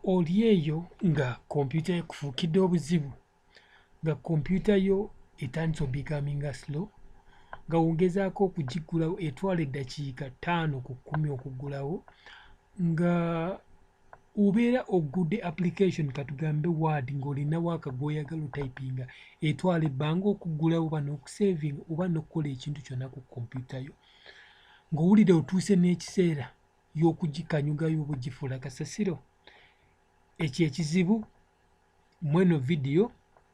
oli eyo nga kompyuta ekufuukidde obuzibu, nga kompyuta yo etandise obigaminga slow, nga wongezaako okugiggulawo etwala eddakiika 5 ku 10 okuggulawo, nga obeera oggudde application katugambe Word ng'olinawo akagooyagala otypinga etwala ebbanga okuggulawo oba n'okusevinga oba n'okkola ekintu kyonna ku kompyuta yo, ng'owulira otuuse n'ekiseera y'okugikanyugayo oba ogifuula kasasiro. Ekyo ekizibu mu eno vidiyo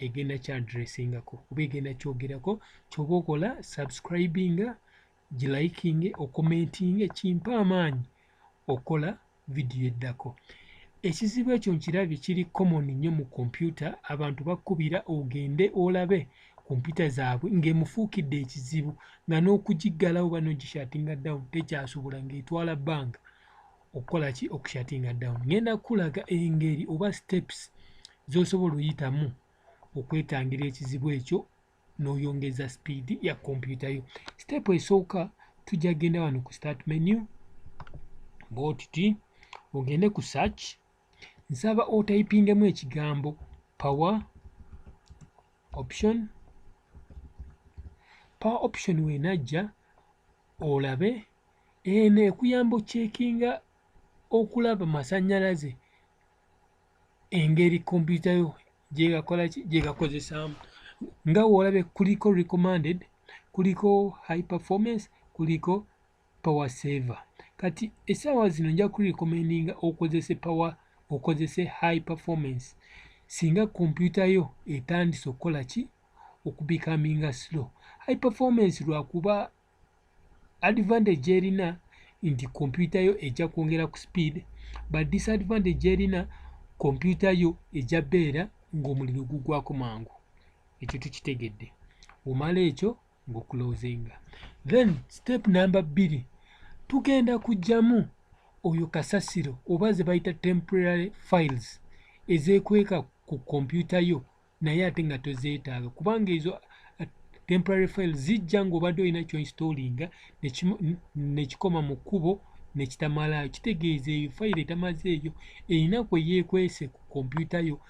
egenda kyadressingako oba egenda kyogerako, ky'oba okola subscribinga, gilikinge, okomentinge, kimpa amaanyi okola vidiyo eddako. Ekizibu ekyo nkirabye kiri common nnyo mu kompyuta, abantu bakkubira ogende olabe kompyuta zaabwe ng'emufuukidde ekizibu nga n'okugiggalawo oba n'ogishatinga down tekyasobola ng'etwala bbanga okukola ki? Okushatinga down. Ngenda kukulaga engeri oba steps z'osobola oyitamu okwetangira ekizibu ekyo n'oyongeza sipiidi ya kompyuta yo. Step esooka tujja kgenda wano ku start menu bw'otiti ogende ku search, nsaba otypingemu ekigambo power option. Power option weenajja olabe eno ekuyamba ocekinga okulaba masannyalaze engeri kompyuta yo gyegakola ki? Gyegakozesaamu. Nga woolabe kuliko recommended, kuliko high performance, kuliko power saver. Kati essaawa zino nja kurecommendinga okozese high performance singa kompyuta yo etandise okukola ki? Okubikaminga slow. High performance lwakuba advantage erina nti kompyuta yo ejja kwongera ku speed, but disadvantage erina kompyuta yo ejja beera ng'omuliro gugwako mangu. Ekyo tukitegedde. Omala ekyo ng'okulozinga. Then step number 2 tugenda kuggyamu oyo kasasiro oba ze bayita temporary files ezeekweka ku kompyuta yo naye ate nga tozeetaaga, kubanga ezo temporary files zijja ng'obadde olina ky'oinstoolinga ne kikoma mu kkubo ne kitamalaayo. Kitegeeza eyo fayiro etamaze eyo erina kwe yeekwese ku kompyuta yo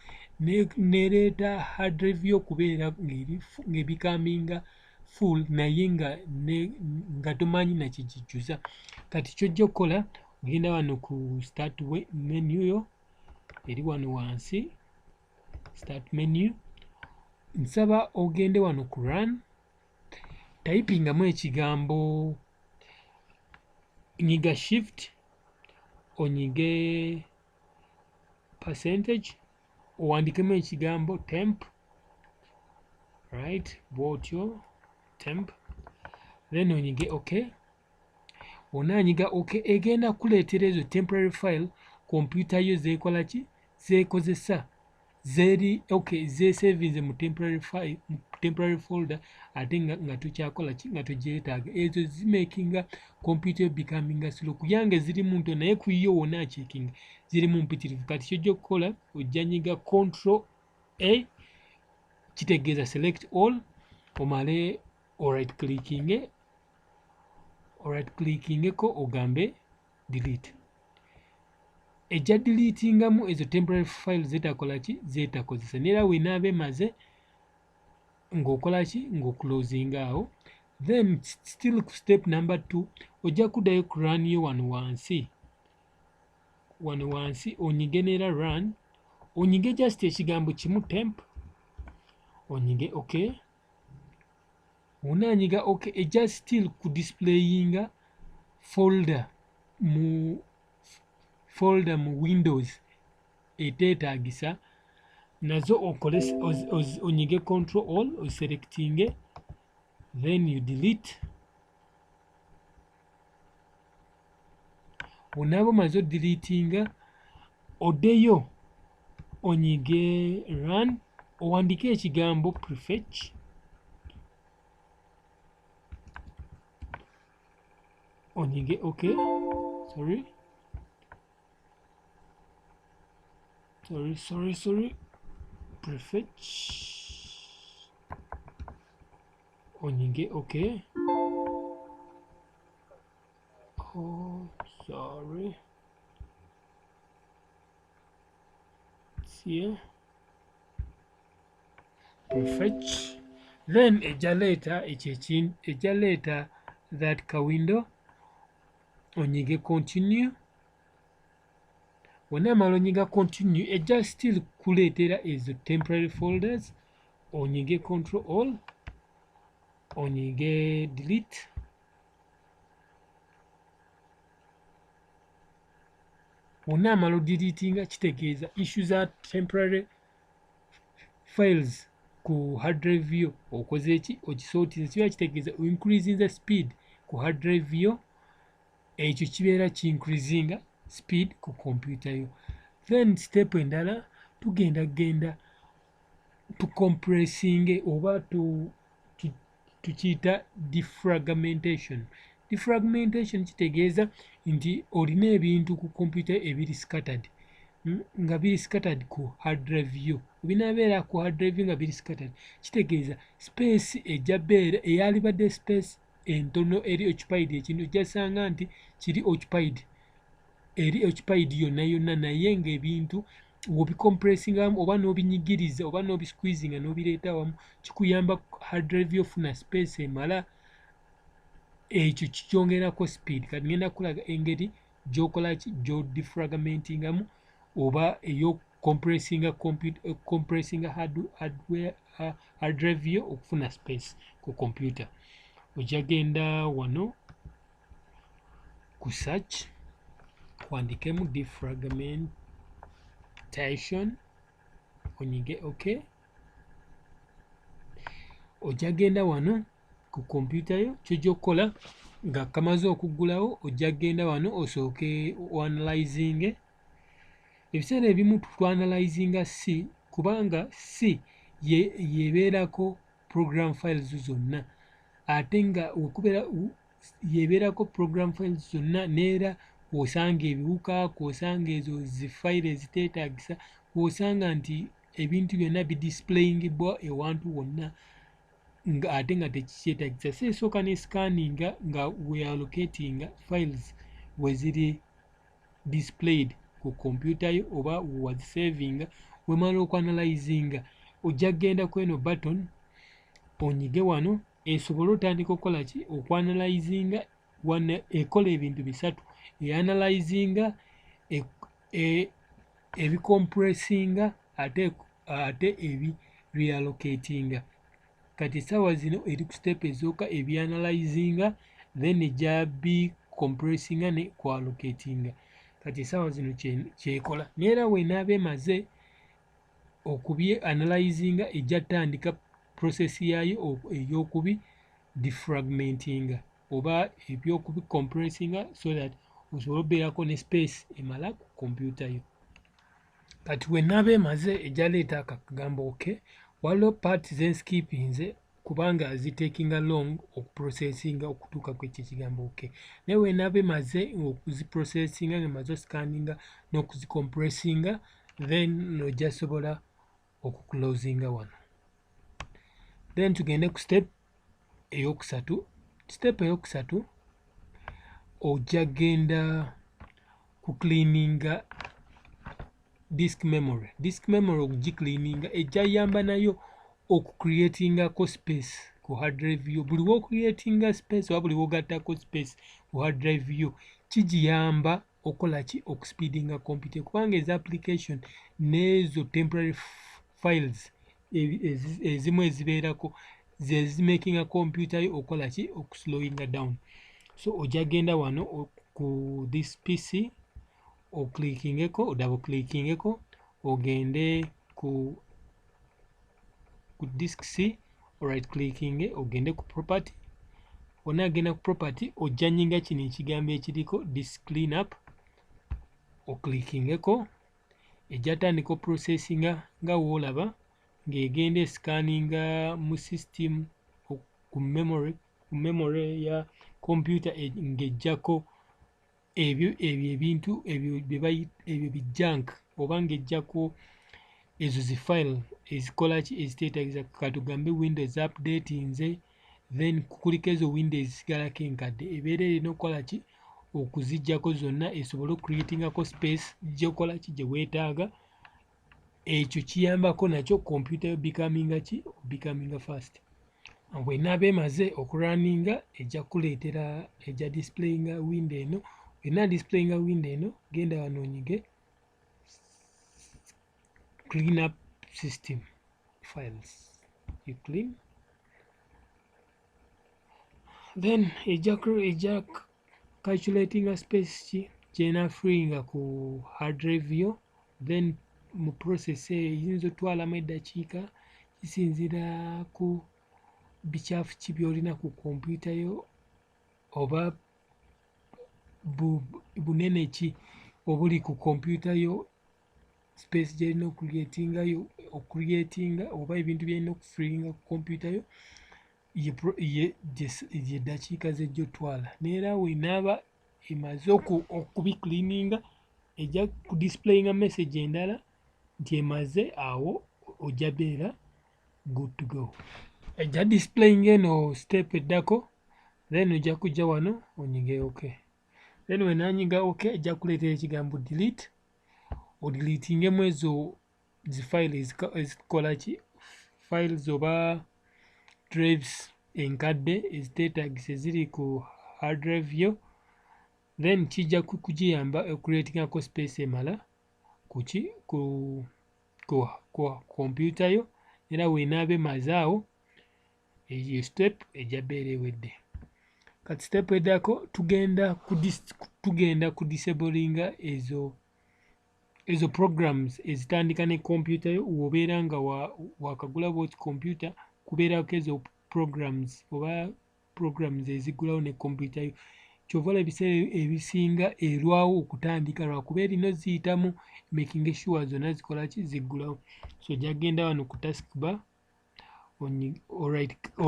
n'ereeta hard drive yo okubeera ng'ebikaminga full naye nga tomanyi nakigijjuza. Kati ky'ojja okukola ogenda wano ku start menu yo eri wano wansi, start menu, nsaba ogende wano ku run, typingamu ekigambo, nyiga shift, onyige percentage, owandikemu ekigambo temp, right, bw'otyo temp, then onyige okay. Onaanyiga okay, egenda kuleetera ezo temporary file kompyuta yo zeekola ki? Zeekozesa zeeri okay, zeesevinze mu temporary folder ate nga tokyakola ki? Nga togyetaaga. Ezo zimakinga kompyuta yo bikaminga slow kuyange zirimu nto naye ku yo wonna achekinga zirimu mpitirivu. Kati ky'ojja okukola ojja nyiga control A, kitegeeza select all, omale alright clickingeko ogambe delete. Ejja deletingamu ezo temporary file zetakola ki? Zetakozesa. Neera weenaaba emaze ng'okola ki? Ng'okulozinga awo. Then still ku step number 2 ojja kuddayo ku run yo wano wansi onyige neera run, onyige just ekigambo kimu temp, onyige okay. Onaanyiga okay, ejja still ku displayinga folder mu Windows eteetaagisa, nazo onyige control all oselectinge, then you delete. Onaaba omaze odeletinga oddeyo onyige run, owandike ekigambo prefetch, onyige okay. Sorry. Prefetch, onyige okay. Oh, sorry. space here. Perfect. Then ejja leeta that ka window onyige continue. Whenever onyiga continue ejja still kuleetera ezo temporary folders. Onyige control all, onyige delete. Whenever deleting kitegeeza issue za temporary files ku hard drive yo okoze eki okisortinze, kiba kitegeeza increasing the speed ku hard drive yo, ekyo kibeera ki increasing speed ku computer yo. Then step endala tugenda tucompressing oba tukiyita defragmentation. Defragmentation kitegeeza nti olina ebintu ku computer ebiri scattered, nga biri scattered ku hard drive yo. Binabeera ku hard drive nga biri scattered kitegeeza space ejja beera eyalibadde space entono eri occupied, ekintu ojja sanga nti kiri occupied, eri occupied yonna naye ng'ebintu w'obicompressingamu oba n'obinyigiriza oba n'obisqueezinga n'obireeta wamu kikuyamba hard drive yo ofuna space emala, ekyo kikyongerako speed. Kati ngenda kulaga engeri gy'okola ki gy'odefragmentingamu oba compressing hard drive yo okufuna space ku computer. Ojja genda wano ku search wandikemu defragmentation onyige OK. Ojja genda wano ku computer yo ky'ojja okukola nga kamaze okuggulawo, ojja genda wano osooke analyzing. Ebiseera ebimu twanalizinga C kubanga C yebeerako program files zonna, ate nga wekubeera yebeerako program files zonna neera osanga ebiwuka, kwosanga ezo zifayire eziteetaagisa, kwosanga nti ebintu byonna bidisplayingibwa ewantu wonna ate nga tekikyetaagisa. So esooka ne scanninga nga we allocating files we ziri displayed ku computer yo oba wazisavinga. Wemala okuanalyzinga ojja kgenda ku eno button onyige wano esobole otandika okukola ki okuanalyzinga. Ekola ebintu bisatu: eanalyzinga, ebicompressinga ate ebireallocatinga. Kati essaawa zino eri ku step ezooka ebyanalyzinga, then ejja bicompressinga ne kuallocatinga. Kati essaawa zino kyekola neera weenaaba emaze okubyeanalyzinga ejja tandika process yaayo ey'okubi defragmentinga oba ebyokubicompressinga so that osobole obeerako ne space emala ku computer yo. Kati weenaaba emaze ejja leeta akagambo OK. Waliwo part zenskipinze kubanga zitakinga long okuprocessinga okutuuka ku ekyo ekigambo OK. Naye weenaaba emaze okuziprocessinga ng'emaze oscanninga n'okuzicompressinga, then ojja sobola okuclosinga wano. Then tugende ku step eyokusatu. Step eyokusatu ojja genda ku cleaninga disk memory. Disk memory okugicleaninga ejja yamba nayo okucreatingako space ku hard drive yo. Buli w'ocreatinga space oba buli w'ogattako space ku hard drive yo kigiyamba okola ki okuspeedinga computer, kubanga ezo application n'ezo temporary files ezimu ezibeerako ze zimakinga computer yo okola ki okuslowinga down. So ojja genda wano ku this PC oclickingeko odouble clickingeko ogende ku disk C, right clicking ogende ku property. Onaagenda ku property ojja nnyinga kino ekigambo ekiriko disk cleanup oclickingeko, ejja tandika processinga nga woolaba ng'egenda escanninga mu system ku memory ya computer ng'ejjako ebyo ebintu ebyo bijjunk oba ng'ejjako ezo zifile ezikola ki eziteetaagisa. Katugambe windows updatinze, then kuliko ezo windows zigalako enkadde ebeera erina okukola ki okuziggyako zonna esobole okucreatingako space gy'okola ki gye weetaaga ekyo kiyambako nakyo kompyuta yo becoming fast. Bw'enaaba emaze okurunninga ejja kuleetera ejja displayinga window eno. Bw'ena displayinga window eno genda wano onyige clean up system files. You clean. Then ejja calculating space gyena freeing ku hard drive yo. Then mu process eyinza otwalamu eddakiika kisinziira ku bikyafu ki by'olina ku kompyuta yo oba bunene ki obuli ku kompyuta yo, space gy'erina okucreatinga oba ebintu by'erina okufreeinga ku kompyuta yo ye ddakiika z'ejja otwala. Neera bw'enaaba emaze okubicleaninga ejja kudisplayinga message endala nti emaze, awo ojja beera good to go. Ejja displaying eno step eddako, then ojja kujja wano onyige OK. Then wenanyiga OK ejja kuleetera ekigambo delete. Odeletingemu ezo zifayiro ezikola ki, files oba drives enkadde eziteetaagisa eziri ku hard drive yo. Then kijja kugiyamba okuleetingako space emala ku kompyuta yo. Era bw'enaaba emaze awo eyo step ejja beera ewedde. Kati step eddako tugenda ku disablinga ezo programs ezitandika ne kompyuta yo. W'obeera nga wakagula bwoti kompyuta kubeerako ezo programs ezigulawo ne kompyuta yo. Ky'ova olaba ebiseera ebisinga erwawo okutandika lwakuba erina ziyitamu making sure zonna zikola ki, ziggulawo. So ojja kgenda wano ku taskbar,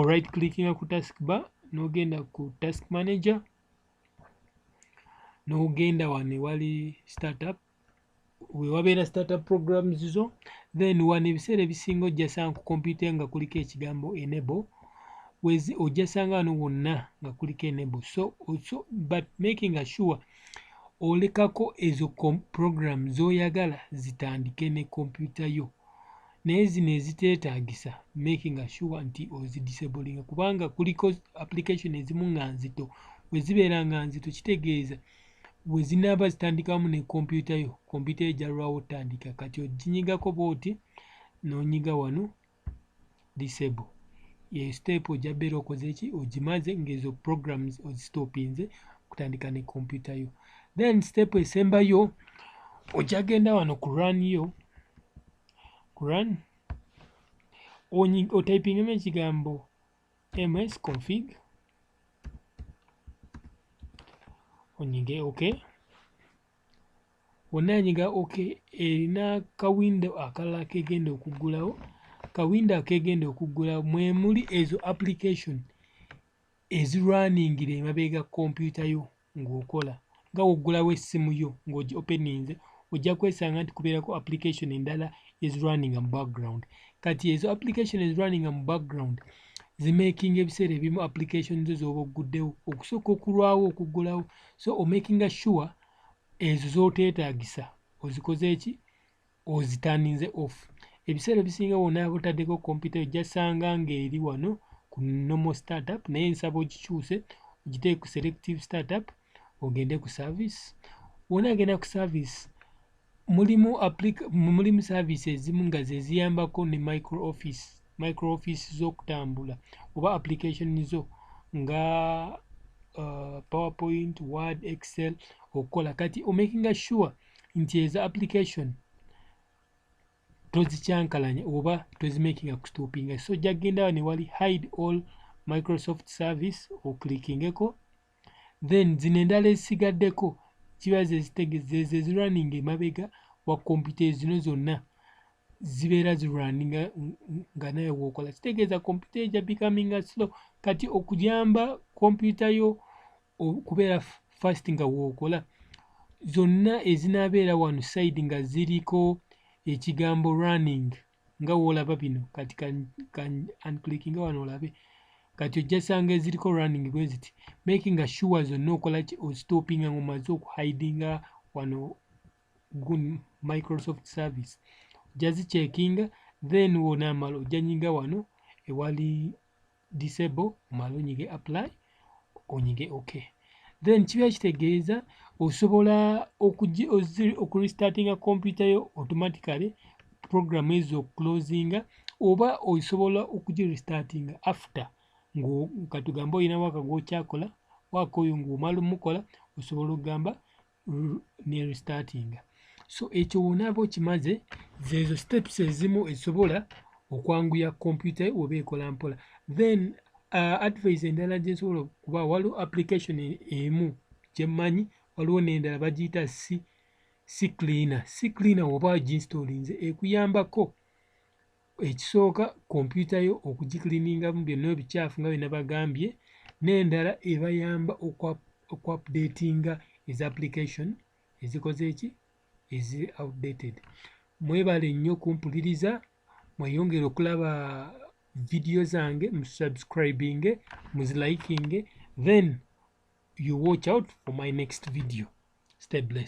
right clickinga ku taskbar n'ogenda ku task manager n'ogenda wano ewali startup, we wabeera startup programs zo. Then wano ebiseera ebisinga ojja sanga ku kompyuta nga kuliko ekigambo enable, ojja sanga wano wonna nga kuliko enable. So but making sure olekako ezo program z'oyagala zitandike ne kompyuta yo, naye zino eziteetaagisa making sure nti ozidisablinga, kubanga kuliko application ezimu nga nzito. Bwe zibeera nga nzito kitegeeza bwe zinaaba zitandikamu ne kompyuta yo, kompyuta yo ejja lwawo otandika. Kati oginyigako bw'oti n'onyiga wano disable. Ye step ojja beera okoze ki, ogimaze ng'ezo programs ozistopinze okutandika ne kompyuta yo. Then step esembayo ojja genda wano ku run yo, run otypingemu ekigambo msconfig, onyige OK. Wonna OK, erina kawindo akalala kegenda okuggulawo. Kawindo akegenda okuggulawo mwe muli ezo application ezirunningira emabega kompyuta yo ng'okola. Nga woggulawo essimu yo ng'ogi openinze, ojja kwesanga nti kubeerako application endala ezirunninga mu background. Kati ezo application ezirunninga mu background zimakinga ebiseera ebimu application zo z'oba ogguddewo okusooka okulwawo okuggulawo. So omakinga sure ezo z'oteetaagisa ozikoze ki, oziturninze off. Ebiseera ebisinga wonna butaddeko kompyuta ojja sanga ng'eri wano ku normal startup, naye nsaba ogikyuse ogiteeke ku selective startup ogende ku service. Wonna agenda ku service mulimu service ezimu nga ze ziyambako ne microoffice z'okutambula oba application zo nga PowerPoint, Word, Excel okukola. Kati omakinga sure nti ezo application tozikyankalanya oba tozimakinga kustopinga. So ojja kgenda wano ewali hide all Microsoft service oklikingeko. Then zino endala ezisigaddeko kiba zezitegeeza ezirunninga emabega wa kompyuta zino zonna zibeera zirunninga nga nawe w'okola. Kitegeeza kompyuta ejja becoming slow. Kati okuyamba kompyuta yo okubeera fast nga w'okola, zonna ezinaabeera wano side nga ziriko ekigambo running nga w'olaba bino, kati unclickinga wano olabe. Kati ojja sanga eziriko running bwe ziti, making sure zonna okola ki, ozitopinga ng'omaze okuhidinga wano Microsoft service. jazicheckinga then wonamala ojanyinga wano ewali disable omala onyige apply onyige okay. Then kiba kitegeeza osobola okurestartinga computer yo automatically program ezo okuclosinga oba osobola okugirestartinga after katugamba olina waka gwokyakola waka oyo ng'omala omukola osobola okugamba ne restartinga. So ekyo wonaaba okimaze zezo steps ezimu ezisobola okwanguya computer oba ekola mpola. Then advice endala gye nsobola okuba waliwo application emu gyemmanyi waliwo n'endala bagiyita CCleaner oba wagiinstolinze ekuyambako ekisooka computer yo okugicleaningamu byonna ebicaafu nga bwe nabagambye, n'endala ebayamba okuupdatinga eza application ezikoze eki ezi outdated. Mwebale nnyo kumpuliriza, mweyongere okulaba video zange, musubscribing, muziliking, then you watch out for my next video. Stay blessed.